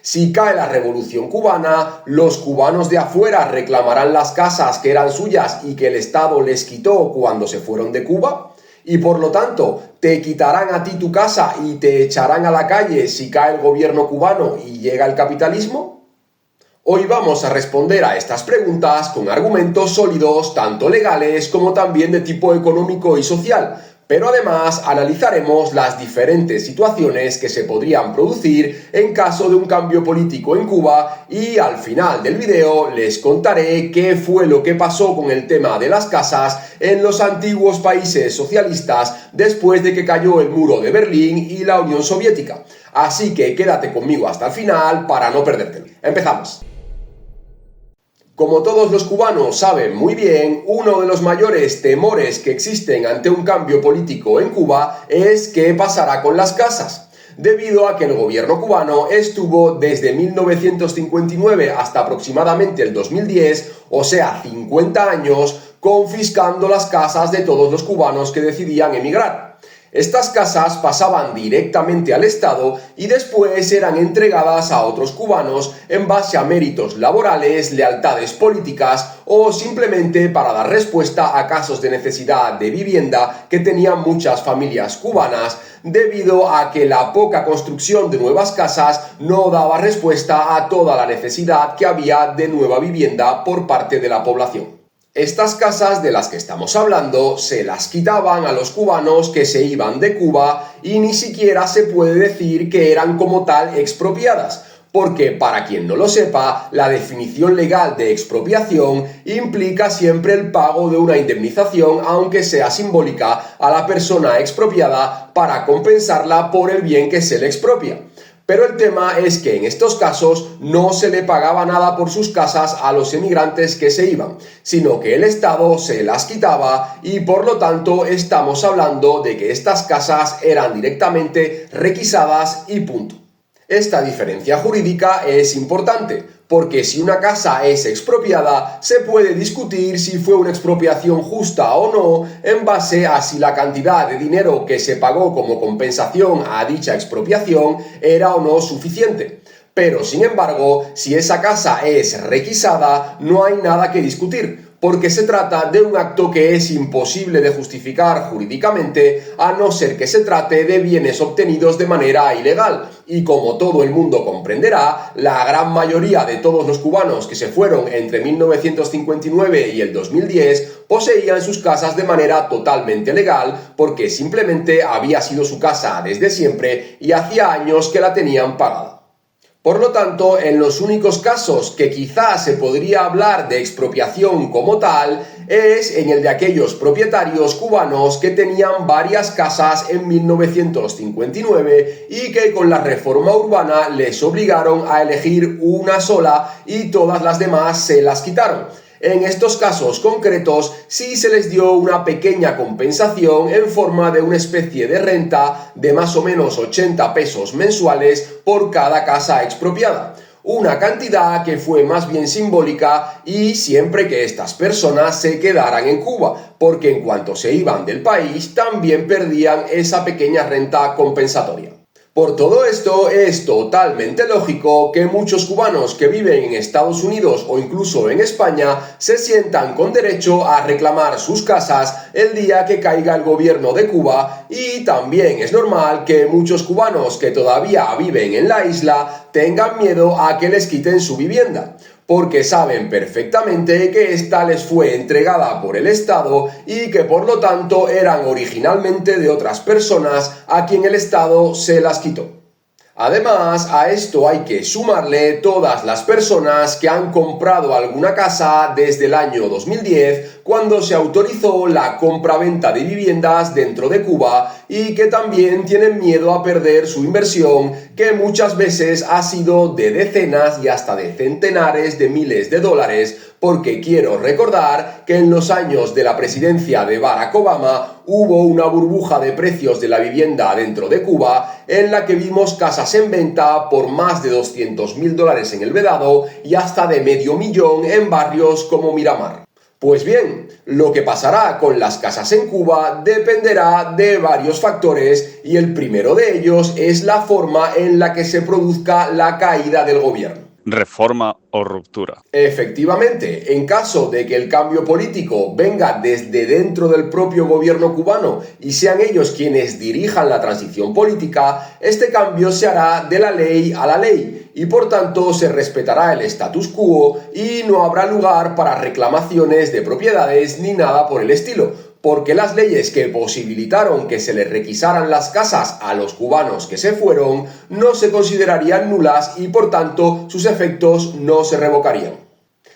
Si cae la revolución cubana, los cubanos de afuera reclamarán las casas que eran suyas y que el Estado les quitó cuando se fueron de Cuba, y por lo tanto te quitarán a ti tu casa y te echarán a la calle si cae el gobierno cubano y llega el capitalismo. Hoy vamos a responder a estas preguntas con argumentos sólidos, tanto legales como también de tipo económico y social, pero además analizaremos las diferentes situaciones que se podrían producir en caso de un cambio político en Cuba y al final del video les contaré qué fue lo que pasó con el tema de las casas en los antiguos países socialistas después de que cayó el muro de Berlín y la Unión Soviética. Así que quédate conmigo hasta el final para no perdértelo. Empezamos. Como todos los cubanos saben muy bien, uno de los mayores temores que existen ante un cambio político en Cuba es qué pasará con las casas, debido a que el gobierno cubano estuvo desde 1959 hasta aproximadamente el 2010, o sea, 50 años, confiscando las casas de todos los cubanos que decidían emigrar. Estas casas pasaban directamente al Estado y después eran entregadas a otros cubanos en base a méritos laborales, lealtades políticas o simplemente para dar respuesta a casos de necesidad de vivienda que tenían muchas familias cubanas debido a que la poca construcción de nuevas casas no daba respuesta a toda la necesidad que había de nueva vivienda por parte de la población. Estas casas de las que estamos hablando se las quitaban a los cubanos que se iban de Cuba y ni siquiera se puede decir que eran como tal expropiadas, porque para quien no lo sepa, la definición legal de expropiación implica siempre el pago de una indemnización, aunque sea simbólica, a la persona expropiada para compensarla por el bien que se le expropia. Pero el tema es que en estos casos no se le pagaba nada por sus casas a los emigrantes que se iban, sino que el Estado se las quitaba y por lo tanto estamos hablando de que estas casas eran directamente requisadas y punto. Esta diferencia jurídica es importante, porque si una casa es expropiada, se puede discutir si fue una expropiación justa o no en base a si la cantidad de dinero que se pagó como compensación a dicha expropiación era o no suficiente. Pero, sin embargo, si esa casa es requisada, no hay nada que discutir, porque se trata de un acto que es imposible de justificar jurídicamente a no ser que se trate de bienes obtenidos de manera ilegal. Y como todo el mundo comprenderá, la gran mayoría de todos los cubanos que se fueron entre 1959 y el 2010 poseían sus casas de manera totalmente legal porque simplemente había sido su casa desde siempre y hacía años que la tenían pagada. Por lo tanto, en los únicos casos que quizás se podría hablar de expropiación como tal es en el de aquellos propietarios cubanos que tenían varias casas en 1959 y que con la reforma urbana les obligaron a elegir una sola y todas las demás se las quitaron. En estos casos concretos sí se les dio una pequeña compensación en forma de una especie de renta de más o menos 80 pesos mensuales por cada casa expropiada. Una cantidad que fue más bien simbólica y siempre que estas personas se quedaran en Cuba, porque en cuanto se iban del país también perdían esa pequeña renta compensatoria. Por todo esto, es totalmente lógico que muchos cubanos que viven en Estados Unidos o incluso en España se sientan con derecho a reclamar sus casas el día que caiga el gobierno de Cuba y también es normal que muchos cubanos que todavía viven en la isla tengan miedo a que les quiten su vivienda, porque saben perfectamente que ésta les fue entregada por el Estado y que por lo tanto eran originalmente de otras personas a quien el Estado se las quitó. Además, a esto hay que sumarle todas las personas que han comprado alguna casa desde el año 2010, cuando se autorizó la compra-venta de viviendas dentro de Cuba y que también tienen miedo a perder su inversión, que muchas veces ha sido de decenas y hasta de centenares de miles de dólares, porque quiero recordar que en los años de la presidencia de Barack Obama hubo una burbuja de precios de la vivienda dentro de Cuba en la que vimos casas en venta por más de $200.000 en El Vedado y hasta de $500.000 en barrios como Miramar. Pues bien, lo que pasará con las casas en Cuba dependerá de varios factores y el primero de ellos es la forma en la que se produzca la caída del gobierno. Reforma o ruptura. Efectivamente, en caso de que el cambio político venga desde dentro del propio gobierno cubano y sean ellos quienes dirijan la transición política, este cambio se hará de la ley a la ley y por tanto se respetará el status quo y no habrá lugar para reclamaciones de propiedades ni nada por el estilo, porque las leyes que posibilitaron que se les requisaran las casas a los cubanos que se fueron no se considerarían nulas y por tanto sus efectos no se revocarían.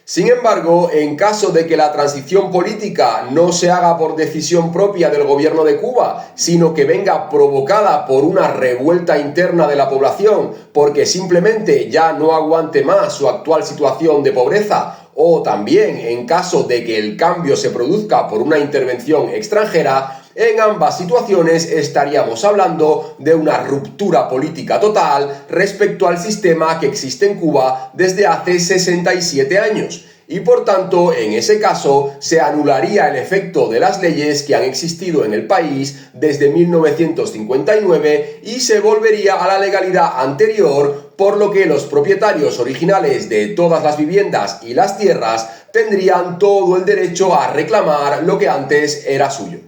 Sin embargo, en caso de que la transición política no se haga por decisión propia del gobierno de Cuba, sino que venga provocada por una revuelta interna de la población, porque simplemente ya no aguante más su actual situación de pobreza, o también en caso de que el cambio se produzca por una intervención extranjera, en ambas situaciones estaríamos hablando de una ruptura política total respecto al sistema que existe en Cuba desde hace 67 años. Y por tanto, en ese caso, se anularía el efecto de las leyes que han existido en el país desde 1959 y se volvería a la legalidad anterior, por lo que los propietarios originales de todas las viviendas y las tierras tendrían todo el derecho a reclamar lo que antes era suyo.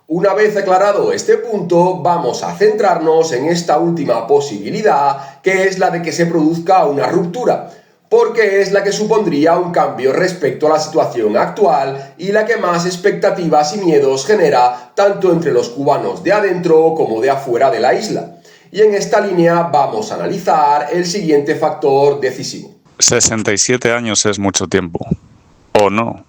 Una vez aclarado este punto, vamos a centrarnos en esta última posibilidad, que es la de que se produzca una ruptura, porque es la que supondría un cambio respecto a la situación actual y la que más expectativas y miedos genera tanto entre los cubanos de adentro como de afuera de la isla. Y en esta línea vamos a analizar el siguiente factor decisivo. 67 años es mucho tiempo, ¿o no?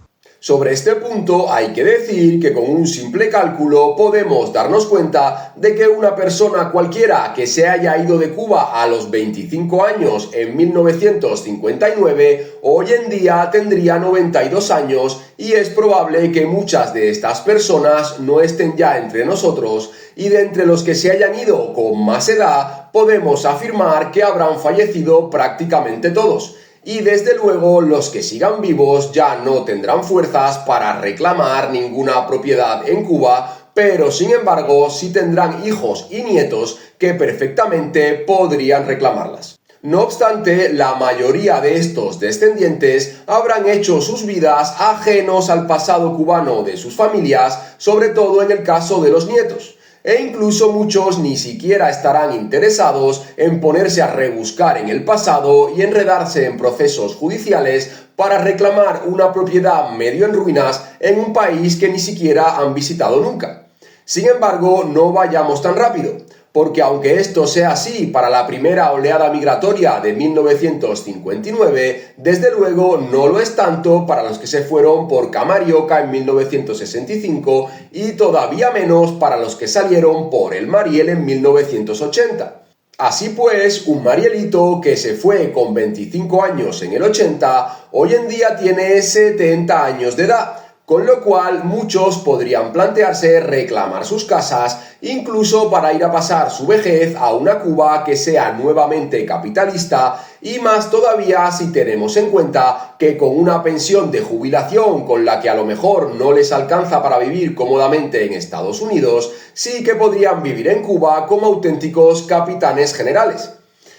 Sobre este punto hay que decir que con un simple cálculo podemos darnos cuenta de que una persona cualquiera que se haya ido de Cuba a los 25 años en 1959 hoy en día tendría 92 años y es probable que muchas de estas personas no estén ya entre nosotros y de entre los que se hayan ido con más edad podemos afirmar que habrán fallecido prácticamente todos. Y desde luego los que sigan vivos ya no tendrán fuerzas para reclamar ninguna propiedad en Cuba, pero sin embargo sí tendrán hijos y nietos que perfectamente podrían reclamarlas. No obstante, la mayoría de estos descendientes habrán hecho sus vidas ajenos al pasado cubano de sus familias, sobre todo en el caso de los nietos. E incluso muchos ni siquiera estarán interesados en ponerse a rebuscar en el pasado y enredarse en procesos judiciales para reclamar una propiedad medio en ruinas en un país que ni siquiera han visitado nunca. Sin embargo, no vayamos tan rápido, porque aunque esto sea así para la primera oleada migratoria de 1959, desde luego no lo es tanto para los que se fueron por Camarioca en 1965 y todavía menos para los que salieron por el Mariel en 1980. Así pues, un marielito que se fue con 25 años en el 80, hoy en día tiene 70 años de edad, con lo cual muchos podrían plantearse reclamar sus casas, incluso para ir a pasar su vejez a una Cuba que sea nuevamente capitalista, y más todavía si tenemos en cuenta que con una pensión de jubilación con la que a lo mejor no les alcanza para vivir cómodamente en Estados Unidos, sí que podrían vivir en Cuba como auténticos capitanes generales.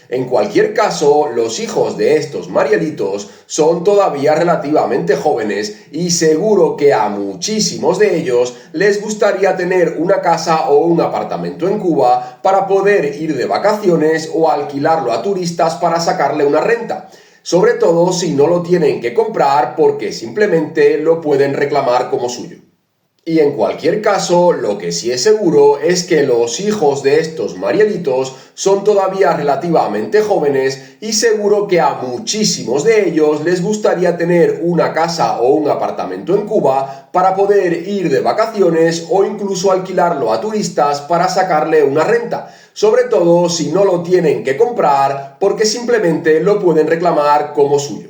En cualquier caso, los hijos de estos marielitos son todavía relativamente jóvenes y seguro que a muchísimos de ellos les gustaría tener una casa o un apartamento en Cuba para poder ir de vacaciones o alquilarlo a turistas para sacarle una renta, sobre todo si no lo tienen que comprar porque simplemente lo pueden reclamar como suyo. Y en cualquier caso, lo que sí es seguro es que los hijos de estos marielitos son todavía relativamente jóvenes y seguro que a muchísimos de ellos les gustaría tener una casa o un apartamento en Cuba para poder ir de vacaciones o incluso alquilarlo a turistas para sacarle una renta, sobre todo si no lo tienen que comprar porque simplemente lo pueden reclamar como suyo.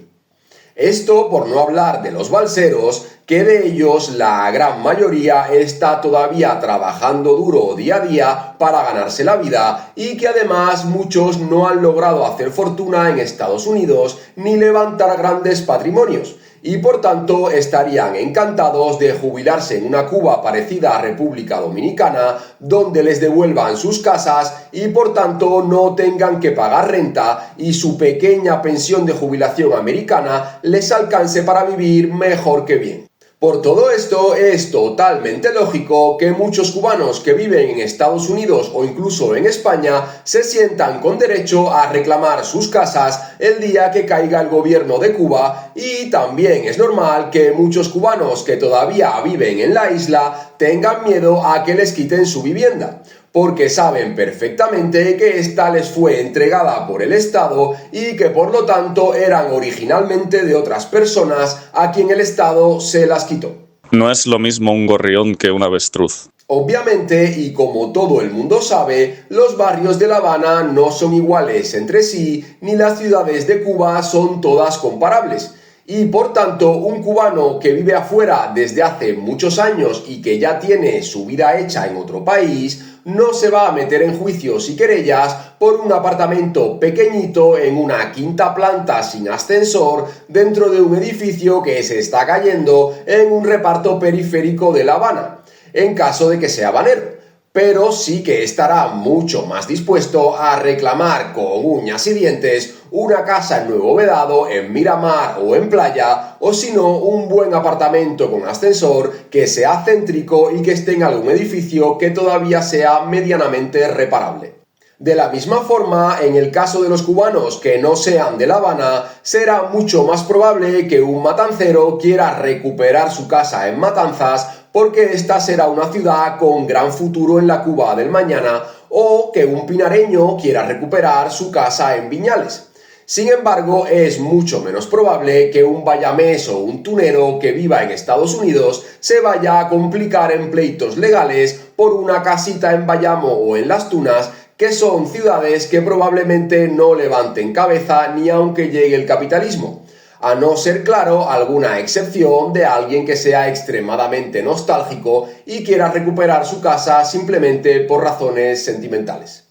Esto por no hablar de los balseros, que de ellos la gran mayoría está todavía trabajando duro día a día para ganarse la vida y que además muchos no han logrado hacer fortuna en Estados Unidos ni levantar grandes patrimonios y por tanto estarían encantados de jubilarse en una Cuba parecida a República Dominicana, donde les devuelvan sus casas y por tanto no tengan que pagar renta y su pequeña pensión de jubilación americana les alcance para vivir mejor que bien. Por todo esto, es totalmente lógico que muchos cubanos que viven en Estados Unidos o incluso en España se sientan con derecho a reclamar sus casas el día que caiga el gobierno de Cuba, y también es normal que muchos cubanos que todavía viven en la isla tengan miedo a que les quiten su vivienda, porque saben perfectamente que ésta les fue entregada por el Estado y que por lo tanto eran originalmente de otras personas a quien el Estado se las quitó. No es lo mismo un gorrión que un avestruz. Obviamente, y como todo el mundo sabe, los barrios de La Habana no son iguales entre sí, ni las ciudades de Cuba son todas comparables. Y por tanto, un cubano que vive afuera desde hace muchos años y que ya tiene su vida hecha en otro país, no se va a meter en juicios y querellas por un apartamento pequeñito en una quinta planta sin ascensor dentro de un edificio que se está cayendo en un reparto periférico de La Habana, en caso de que sea habanero. Pero sí que estará mucho más dispuesto a reclamar con uñas y dientes una casa en Nuevo Vedado, en Miramar o en Playa, o si no, un buen apartamento con ascensor que sea céntrico y que esté en algún edificio que todavía sea medianamente reparable. De la misma forma, en el caso de los cubanos que no sean de La Habana, será mucho más probable que un matancero quiera recuperar su casa en Matanzas, porque esta será una ciudad con gran futuro en la Cuba del mañana, o que un pinareño quiera recuperar su casa en Viñales. Sin embargo, es mucho menos probable que un bayamés o un tunero que viva en Estados Unidos se vaya a complicar en pleitos legales por una casita en Bayamo o en Las Tunas, que son ciudades que probablemente no levanten cabeza ni aunque llegue el capitalismo, a no ser, claro, alguna excepción de alguien que sea extremadamente nostálgico y quiera recuperar su casa simplemente por razones sentimentales.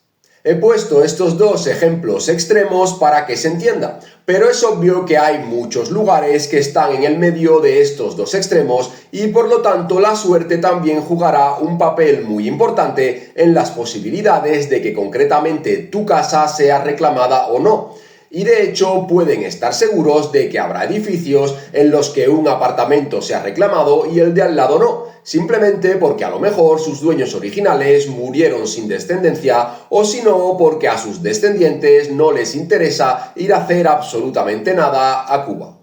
He puesto estos dos ejemplos extremos para que se entienda, pero es obvio que hay muchos lugares que están en el medio de estos dos extremos y por lo tanto la suerte también jugará un papel muy importante en las posibilidades de que concretamente tu casa sea reclamada o no. Y de hecho pueden estar seguros de que habrá edificios en los que un apartamento sea reclamado y el de al lado no, simplemente porque a lo mejor sus dueños originales murieron sin descendencia, o si no porque a sus descendientes no les interesa ir a hacer absolutamente nada a Cuba.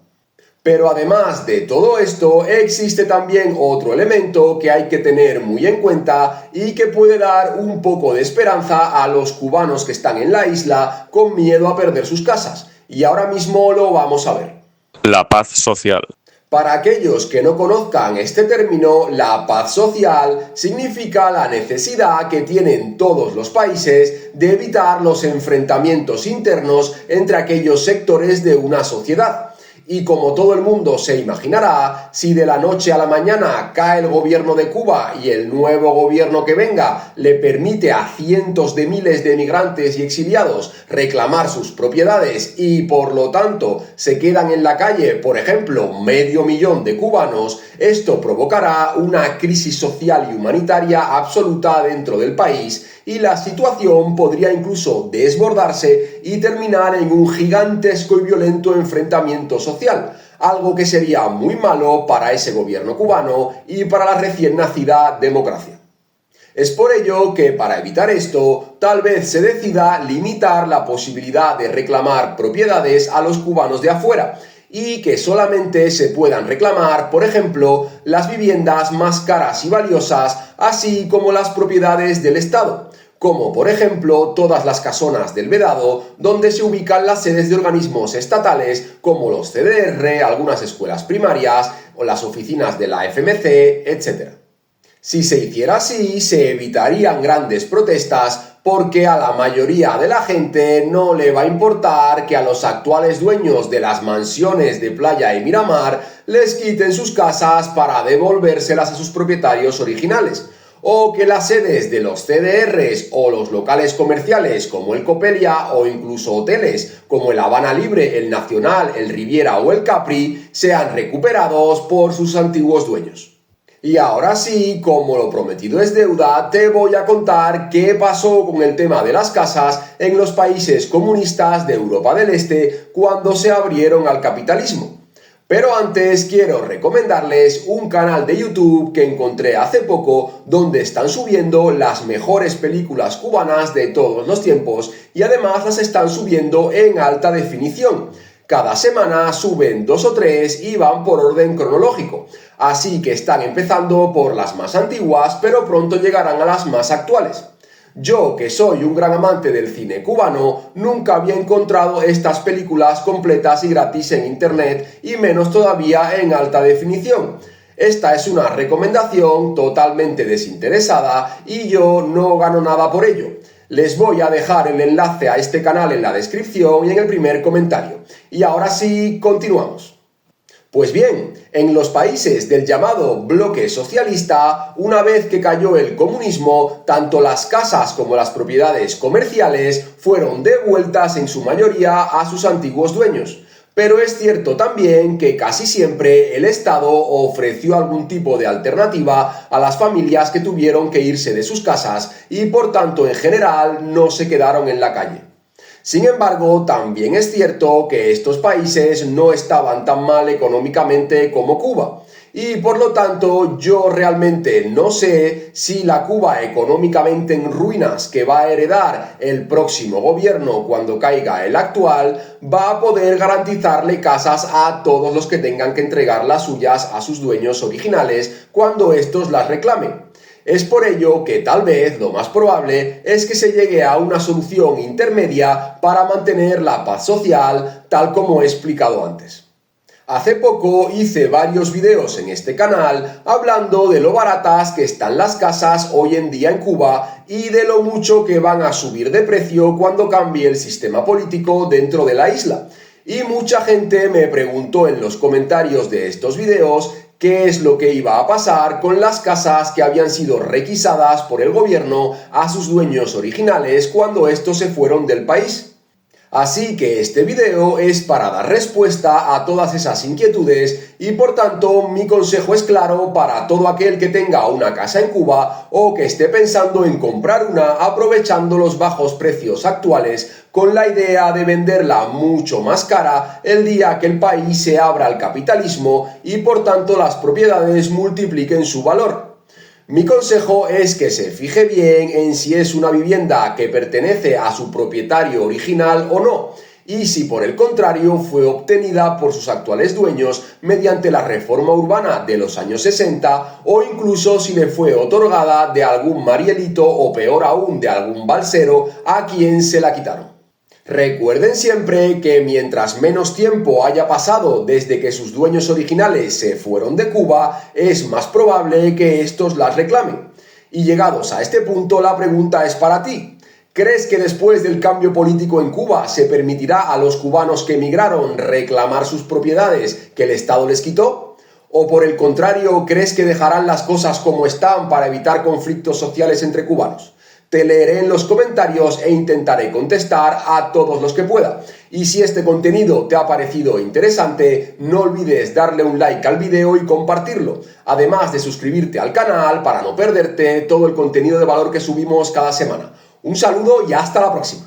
Pero además de todo esto, existe también otro elemento que hay que tener muy en cuenta y que puede dar un poco de esperanza a los cubanos que están en la isla con miedo a perder sus casas. Y ahora mismo lo vamos a ver. La paz social. Para aquellos que no conozcan este término, la paz social significa la necesidad que tienen todos los países de evitar los enfrentamientos internos entre aquellos sectores de una sociedad. Y como todo el mundo se imaginará, si de la noche a la mañana cae el gobierno de Cuba y el nuevo gobierno que venga le permite a cientos de miles de emigrantes y exiliados reclamar sus propiedades y por lo tanto se quedan en la calle, por ejemplo, 500.000 de cubanos, esto provocará una crisis social y humanitaria absoluta dentro del país y la situación podría incluso desbordarse y terminar en un gigantesco y violento enfrentamiento social, algo que sería muy malo para ese gobierno cubano y para la recién nacida democracia. Es por ello que, para evitar esto, tal vez se decida limitar la posibilidad de reclamar propiedades a los cubanos de afuera, y que solamente se puedan reclamar, por ejemplo, las viviendas más caras y valiosas, así como las propiedades del Estado, como por ejemplo todas las casonas del Vedado, donde se ubican las sedes de organismos estatales como los CDR, algunas escuelas primarias o las oficinas de la FMC, etc. Si se hiciera así, se evitarían grandes protestas porque a la mayoría de la gente no le va a importar que a los actuales dueños de las mansiones de Playa y Miramar les quiten sus casas para devolvérselas a sus propietarios originales, o que las sedes de los CDRs o los locales comerciales como el Copelia o incluso hoteles como el Habana Libre, el Nacional, el Riviera o el Capri sean recuperados por sus antiguos dueños. Y ahora sí, como lo prometido es deuda, te voy a contar qué pasó con el tema de las casas en los países comunistas de Europa del Este cuando se abrieron al capitalismo. Pero antes quiero recomendarles un canal de YouTube que encontré hace poco donde están subiendo las mejores películas cubanas de todos los tiempos y además las están subiendo en alta definición. Cada semana suben 2 o 3 y van por orden cronológico, así que están empezando por las más antiguas, pero pronto llegarán a las más actuales. Yo, que soy un gran amante del cine cubano, nunca había encontrado estas películas completas y gratis en internet, y menos todavía en alta definición. Esta es una recomendación totalmente desinteresada y yo no gano nada por ello. Les voy a dejar el enlace a este canal en la descripción y en el primer comentario. Y ahora sí, continuamos. Pues bien, en los países del llamado bloque socialista, una vez que cayó el comunismo, tanto las casas como las propiedades comerciales fueron devueltas en su mayoría a sus antiguos dueños. Pero es cierto también que casi siempre el Estado ofreció algún tipo de alternativa a las familias que tuvieron que irse de sus casas y por tanto en general no se quedaron en la calle. Sin embargo, también es cierto que estos países no estaban tan mal económicamente como Cuba. Y por lo tanto, yo realmente no sé si la Cuba económicamente en ruinas que va a heredar el próximo gobierno cuando caiga el actual, va a poder garantizarle casas a todos los que tengan que entregar las suyas a sus dueños originales cuando estos las reclamen. Es por ello que tal vez lo más probable es que se llegue a una solución intermedia para mantener la paz social, tal como he explicado antes. Hace poco hice varios videos en este canal hablando de lo baratas que están las casas hoy en día en Cuba y de lo mucho que van a subir de precio cuando cambie el sistema político dentro de la isla. Y mucha gente me preguntó en los comentarios de estos videos qué es lo que iba a pasar con las casas que habían sido requisadas por el gobierno a sus dueños originales cuando estos se fueron del país. Así que este video es para dar respuesta a todas esas inquietudes y por tanto mi consejo es claro para todo aquel que tenga una casa en Cuba o que esté pensando en comprar una aprovechando los bajos precios actuales con la idea de venderla mucho más cara el día que el país se abra al capitalismo y por tanto las propiedades multipliquen su valor. Mi consejo es que se fije bien en si es una vivienda que pertenece a su propietario original o no, y si por el contrario fue obtenida por sus actuales dueños mediante la reforma urbana de los años 60 o incluso si le fue otorgada de algún marielito o peor aún de algún balsero a quien se la quitaron. Recuerden siempre que mientras menos tiempo haya pasado desde que sus dueños originales se fueron de Cuba, es más probable que estos las reclamen. Y llegados a este punto, la pregunta es para ti. ¿Crees que después del cambio político en Cuba se permitirá a los cubanos que emigraron reclamar sus propiedades que el Estado les quitó? ¿O por el contrario, crees que dejarán las cosas como están para evitar conflictos sociales entre cubanos? Te leeré en los comentarios e intentaré contestar a todos los que pueda. Y si este contenido te ha parecido interesante, no olvides darle un like al video y compartirlo, además de suscribirte al canal para no perderte todo el contenido de valor que subimos cada semana. Un saludo y hasta la próxima.